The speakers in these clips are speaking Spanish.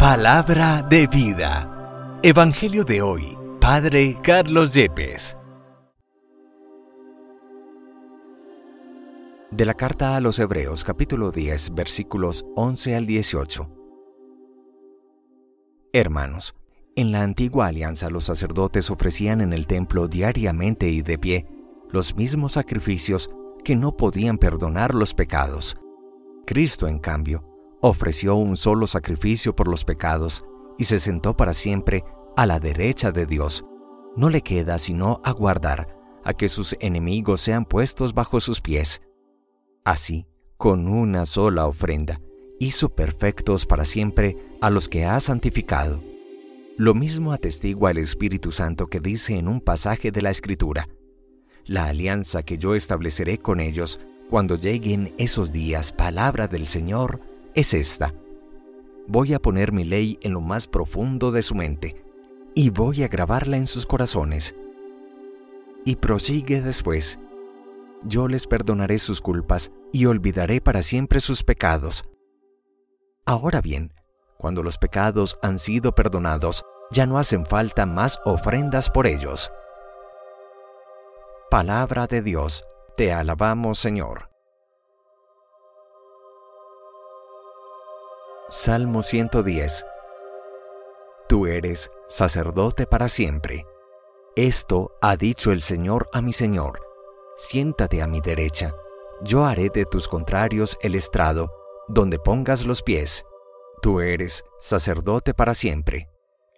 Palabra de vida. Evangelio de hoy. Padre Carlos Yepes. De la carta a los Hebreos, capítulo 10, versículos 11 al 18. Hermanos, en la antigua alianza los sacerdotes ofrecían en el templo diariamente y de pie los mismos sacrificios que no podían perdonar los pecados. Cristo, en cambio, ofreció un solo sacrificio por los pecados y se sentó para siempre a la derecha de Dios. No le queda sino aguardar a que sus enemigos sean puestos bajo sus pies. Así, con una sola ofrenda, hizo perfectos para siempre a los que ha santificado. Lo mismo atestigua el Espíritu Santo que dice en un pasaje de la Escritura: la alianza que yo estableceré con ellos cuando lleguen esos días, palabra del Señor, es esta: voy a poner mi ley en lo más profundo de su mente, y voy a grabarla en sus corazones. Y prosigue después: yo les perdonaré sus culpas y olvidaré para siempre sus pecados. Ahora bien, cuando los pecados han sido perdonados, ya no hacen falta más ofrendas por ellos. Palabra de Dios, te alabamos, Señor. Salmo 110. Tú eres sacerdote para siempre. Esto ha dicho el Señor a mi Señor: siéntate a mi derecha. Yo haré de tus contrarios el estrado, donde pongas los pies. Tú eres sacerdote para siempre.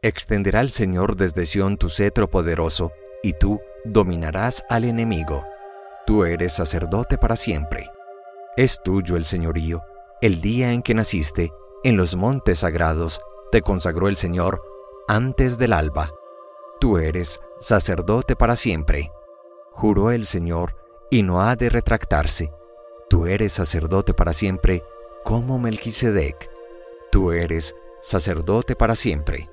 Extenderá el Señor desde Sión tu cetro poderoso, y tú dominarás al enemigo. Tú eres sacerdote para siempre. Es tuyo el señorío. El día en que naciste, en los montes sagrados, te consagró el Señor antes del alba. Tú eres sacerdote para siempre. Juró el Señor y no ha de retractarse. Tú eres sacerdote para siempre, como Melquisedec. Tú eres sacerdote para siempre.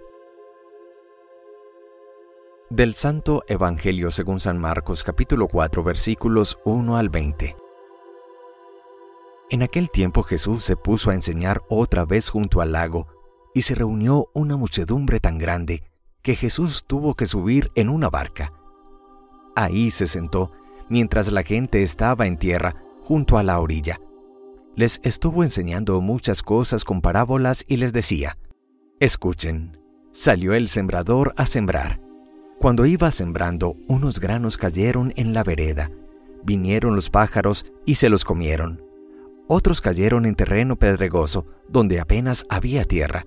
Del Santo Evangelio según San Marcos, capítulo 4, versículos 1 al 20. En aquel tiempo Jesús se puso a enseñar otra vez junto al lago, y se reunió una muchedumbre tan grande que Jesús tuvo que subir en una barca. Ahí se sentó, mientras la gente estaba en tierra, junto a la orilla. Les estuvo enseñando muchas cosas con parábolas y les decía: escuchen, salió el sembrador a sembrar. Cuando iba sembrando, unos granos cayeron en la vereda. Vinieron los pájaros y se los comieron. Otros cayeron en terreno pedregoso, donde apenas había tierra.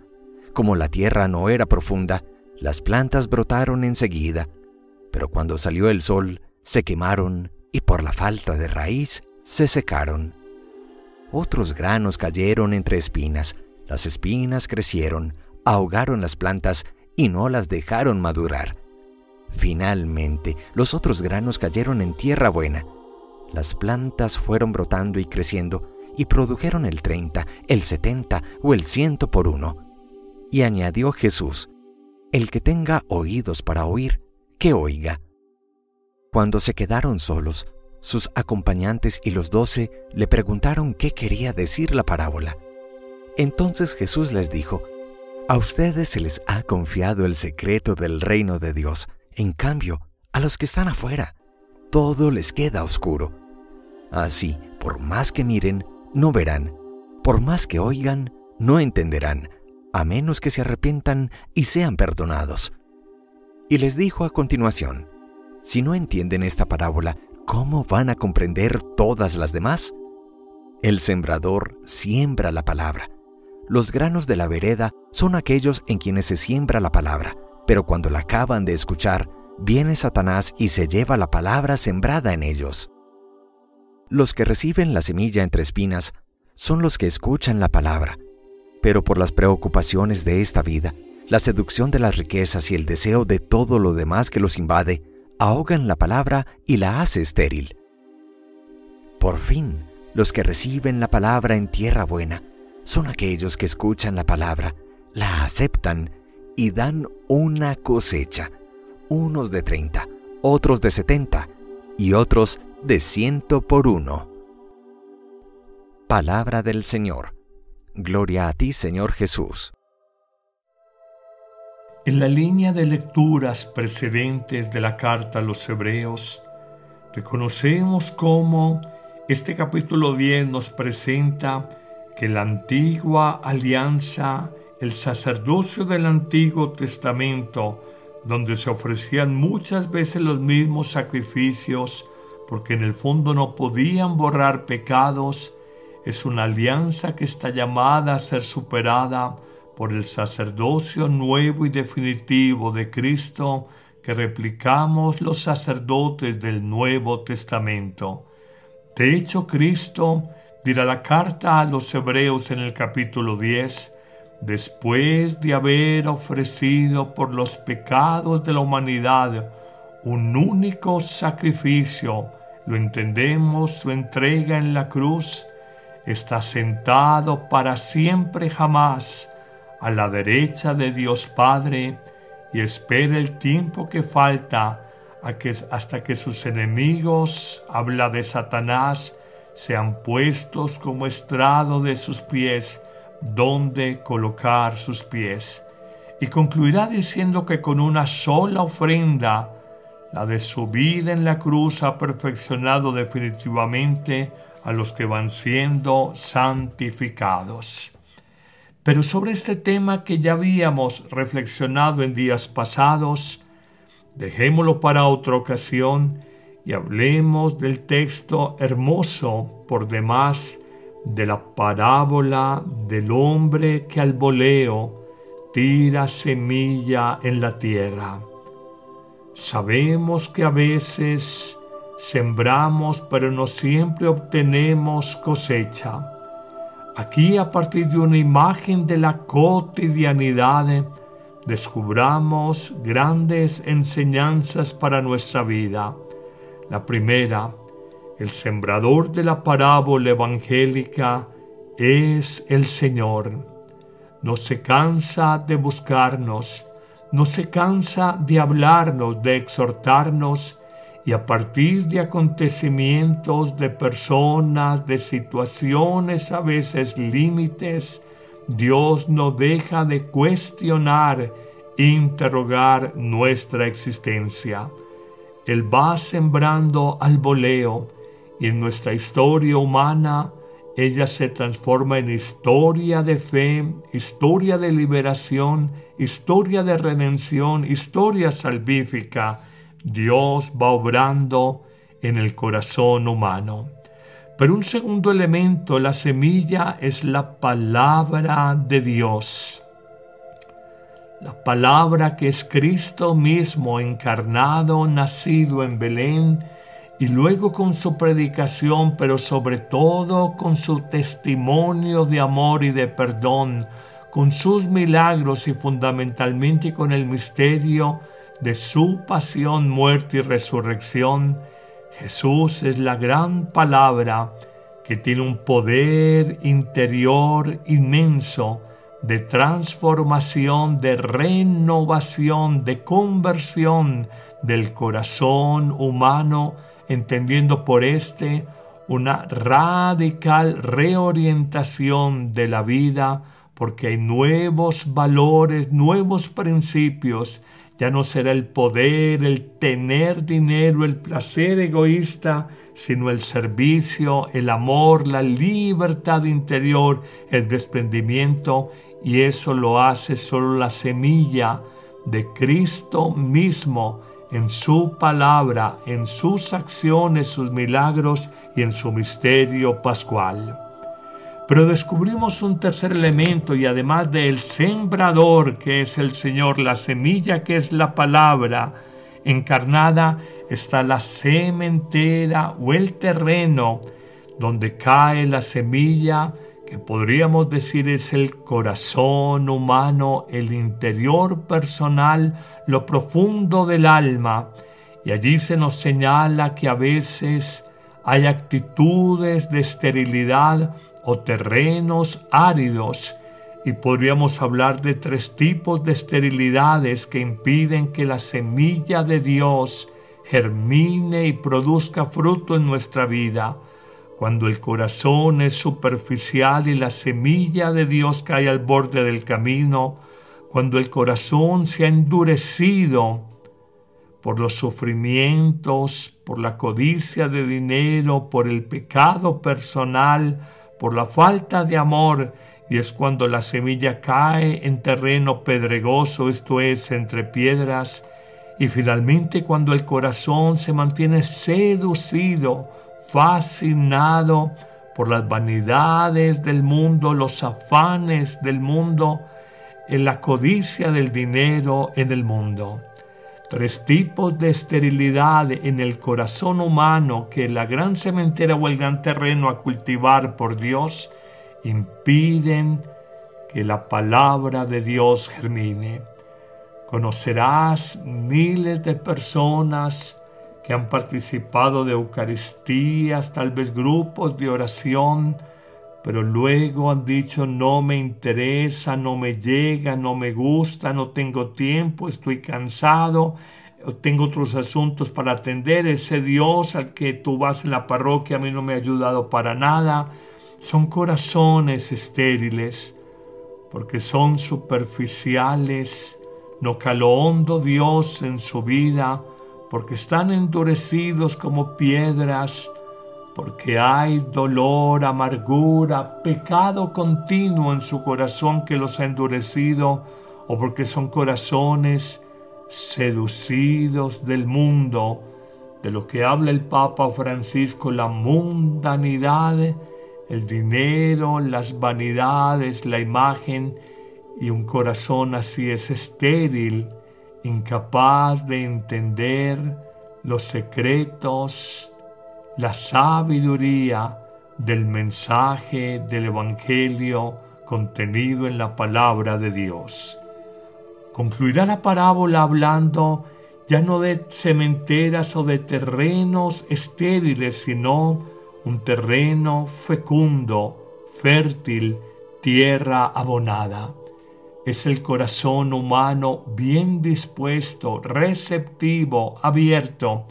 Como la tierra no era profunda, las plantas brotaron enseguida, pero cuando salió el sol, se quemaron y por la falta de raíz se secaron. Otros granos cayeron entre espinas. Las espinas crecieron, ahogaron las plantas y no las dejaron madurar. Finalmente, los otros granos cayeron en tierra buena. Las plantas fueron brotando y creciendo, y produjeron el 30, el 70 o el 100 por uno. Y añadió Jesús: el que tenga oídos para oír, que oiga. Cuando se quedaron solos, sus acompañantes y los 12 le preguntaron qué quería decir la parábola. Entonces Jesús les dijo: a ustedes se les ha confiado el secreto del reino de Dios. En cambio, a los que están afuera, todo les queda oscuro. Así, por más que miren, no verán. Por más que oigan, no entenderán, a menos que se arrepientan y sean perdonados. Y les dijo a continuación: si no entienden esta parábola, ¿cómo van a comprender todas las demás? El sembrador siembra la palabra. Los granos de la vereda son aquellos en quienes se siembra la palabra, pero cuando la acaban de escuchar, viene Satanás y se lleva la palabra sembrada en ellos. Los que reciben la semilla entre espinas son los que escuchan la palabra, pero por las preocupaciones de esta vida, la seducción de las riquezas y el deseo de todo lo demás que los invade, ahogan la palabra y la hace estéril. Por fin, los que reciben la palabra en tierra buena son aquellos que escuchan la palabra, la aceptan y dan una cosecha, unos de 30, otros de 70 y otros de 100 por uno. Palabra del Señor. Gloria a ti, Señor Jesús. En la línea de lecturas precedentes de la carta a los Hebreos, reconocemos cómo este capítulo 10 nos presenta que la antigua alianza, el sacerdocio del Antiguo Testamento, donde se ofrecían muchas veces los mismos sacrificios, porque en el fondo no podían borrar pecados, es una alianza que está llamada a ser superada por el sacerdocio nuevo y definitivo de Cristo que replicamos los sacerdotes del Nuevo Testamento. De hecho, Cristo, dirá la carta a los Hebreos en el capítulo 10, después de haber ofrecido por los pecados de la humanidad un único sacrificio, lo entendemos, su entrega en la cruz, está sentado para siempre jamás a la derecha de Dios Padre y espera el tiempo que falta hasta que sus enemigos, habla de Satanás, sean puestos como estrado de sus pies, donde colocar sus pies. Y concluirá diciendo que con una sola ofrenda, la de su vida en la cruz, ha perfeccionado definitivamente a los que van siendo santificados. Pero sobre este tema que ya habíamos reflexionado en días pasados, dejémoslo para otra ocasión y hablemos del texto hermoso por demás de la parábola del hombre que al voleo tira semilla en la tierra. Sabemos que a veces sembramos, pero no siempre obtenemos cosecha. Aquí, a partir de una imagen de la cotidianidad, descubramos grandes enseñanzas para nuestra vida. La primera, el sembrador de la parábola evangélica es el Señor. No se cansa de buscarnos, no se cansa de hablarnos, de exhortarnos, y a partir de acontecimientos, de personas, de situaciones, a veces límites, Dios no deja de cuestionar, interrogar nuestra existencia. Él va sembrando al voleo, y en nuestra historia humana, ella se transforma en historia de fe, historia de liberación, historia de redención, historia salvífica. Dios va obrando en el corazón humano. Pero un segundo elemento, la semilla, es la palabra de Dios. La palabra que es Cristo mismo encarnado, nacido en Belén, y luego con su predicación, pero sobre todo con su testimonio de amor y de perdón, con sus milagros y fundamentalmente con el misterio de su pasión, muerte y resurrección. Jesús es la gran palabra que tiene un poder interior inmenso de transformación, de renovación, de conversión del corazón humano, entendiendo por una radical reorientación de la vida, porque hay nuevos valores, nuevos principios. Ya no será el poder, el tener dinero, el placer egoísta, sino el servicio, el amor, la libertad interior, el desprendimiento, y eso lo hace solo la semilla de Cristo mismo en su palabra, en sus acciones, sus milagros y en su misterio pascual. Pero descubrimos un tercer elemento, y además del sembrador, que es el Señor, la semilla, que es la palabra encarnada, está la sementera o el terreno donde cae la semilla, que podríamos decir es el corazón humano, el interior personal, lo profundo del alma. Y allí se nos señala que a veces hay actitudes de esterilidad o terrenos áridos, y podríamos hablar de 3 tipos de esterilidades que impiden que la semilla de Dios germine y produzca fruto en nuestra vida. Cuando el corazón es superficial y la semilla de Dios cae al borde del camino, cuando el corazón se ha endurecido por los sufrimientos, por la codicia de dinero, por el pecado personal, por la falta de amor, y es cuando la semilla cae en terreno pedregoso, esto es, entre piedras, y finalmente cuando el corazón se mantiene seducido, fascinado por las vanidades del mundo, los afanes del mundo, en la codicia del dinero en el mundo. 3 tipos de esterilidad en el corazón humano que la gran cementera o el gran terreno a cultivar por Dios impiden que la palabra de Dios germine. Conocerás miles de personas que han participado de Eucaristías, tal vez grupos de oración, pero luego han dicho: no me interesa, no me llega, no me gusta, no tengo tiempo, estoy cansado, tengo otros asuntos para atender, ese Dios al que tú vas en la parroquia a mí no me ha ayudado para nada. Son corazones estériles porque son superficiales, no caló hondo Dios en su vida, porque están endurecidos como piedras, porque hay dolor, amargura, pecado continuo en su corazón que los ha endurecido, o porque son corazones seducidos del mundo, de lo que habla el Papa Francisco, la mundanidad, el dinero, las vanidades, la imagen, y un corazón así es estéril, incapaz de entender los secretos, la sabiduría del mensaje del Evangelio contenido en la palabra de Dios. Concluirá la parábola hablando ya no de cementeras o de terrenos estériles, sino un terreno fecundo, fértil, tierra abonada. Es el corazón humano bien dispuesto, receptivo, abierto.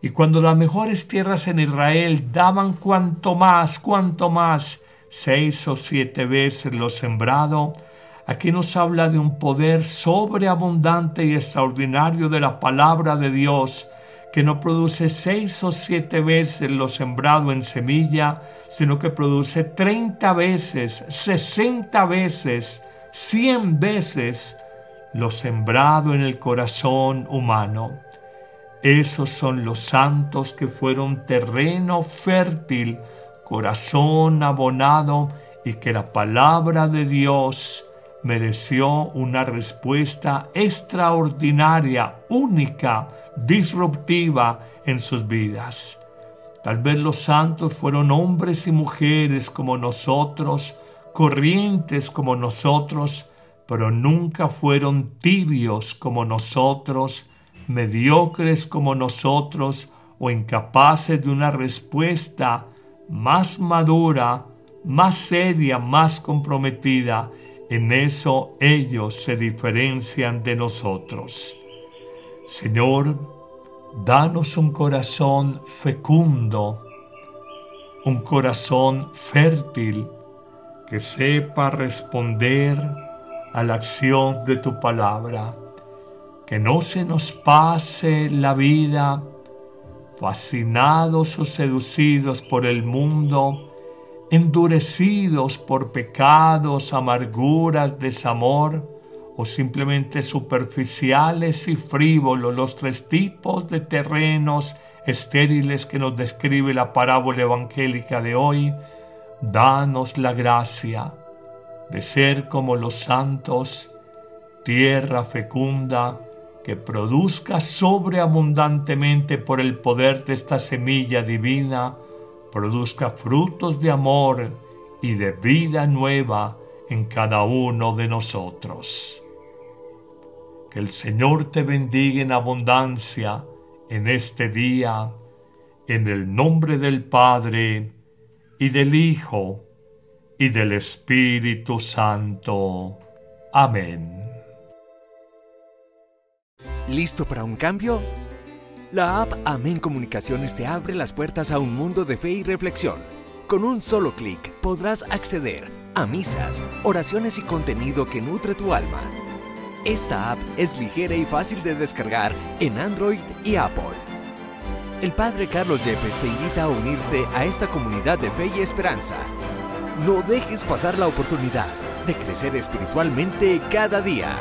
Y cuando las mejores tierras en Israel daban cuanto más, 6 o 7 veces lo sembrado, aquí nos habla de un poder sobreabundante y extraordinario de la palabra de Dios, que no produce 6 o 7 veces lo sembrado en semilla, sino que produce 30 veces, 60 veces, 100 veces lo sembrado en el corazón humano. Esos son los santos que fueron terreno fértil, corazón abonado, y que la palabra de Dios mereció una respuesta extraordinaria, única, disruptiva en sus vidas. Tal vez los santos fueron hombres y mujeres como nosotros, corrientes como nosotros, pero nunca fueron tibios como nosotros, mediocres como nosotros, o incapaces de una respuesta más madura, más seria, más comprometida. En eso ellos se diferencian de nosotros. Señor, danos un corazón fecundo, un corazón fértil, que sepa responder a la acción de tu palabra. Que no se nos pase la vida fascinados o seducidos por el mundo, endurecidos por pecados, amarguras, desamor, o simplemente superficiales y frívolos, los 3 tipos de terrenos estériles que nos describe la parábola evangélica de hoy. Danos la gracia de ser como los santos, tierra fecunda, que produzca sobreabundantemente por el poder de esta semilla divina, produzca frutos de amor y de vida nueva en cada uno de nosotros. Que el Señor te bendiga en abundancia en este día, en el nombre del Padre, y del Hijo, y del Espíritu Santo. Amén. ¿Listo para un cambio? La app Amén Comunicaciones te abre las puertas a un mundo de fe y reflexión. Con un solo clic podrás acceder a misas, oraciones y contenido que nutre tu alma. Esta app es ligera y fácil de descargar en Android y Apple. El Padre Carlos Yepes te invita a unirte a esta comunidad de fe y esperanza. No dejes pasar la oportunidad de crecer espiritualmente cada día.